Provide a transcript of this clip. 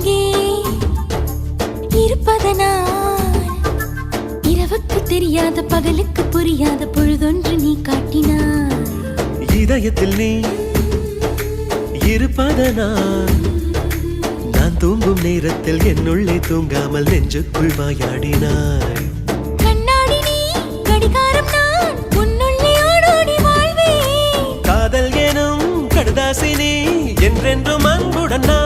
அருகே இருப்பதனால் இரவுக்கு தெரியாத பகலுக்கு புரியாத பொழுதொன்று நீ காட்டினாய். இதயத்தில் நீ இருப்பதனால் நான் தூங்கும் நேரத்தில் என்னுள்ளே தூங்காமல் நெஞ்சுக்குள் வாயாடினாய். கண்ணாடி நீ கடிகாரம் நான் உன்னுள்ளே ஓடோடி வாழ்வே. காதல் எனும் கடுதாசி நீ என்றென்றும் அன்புடன் நான்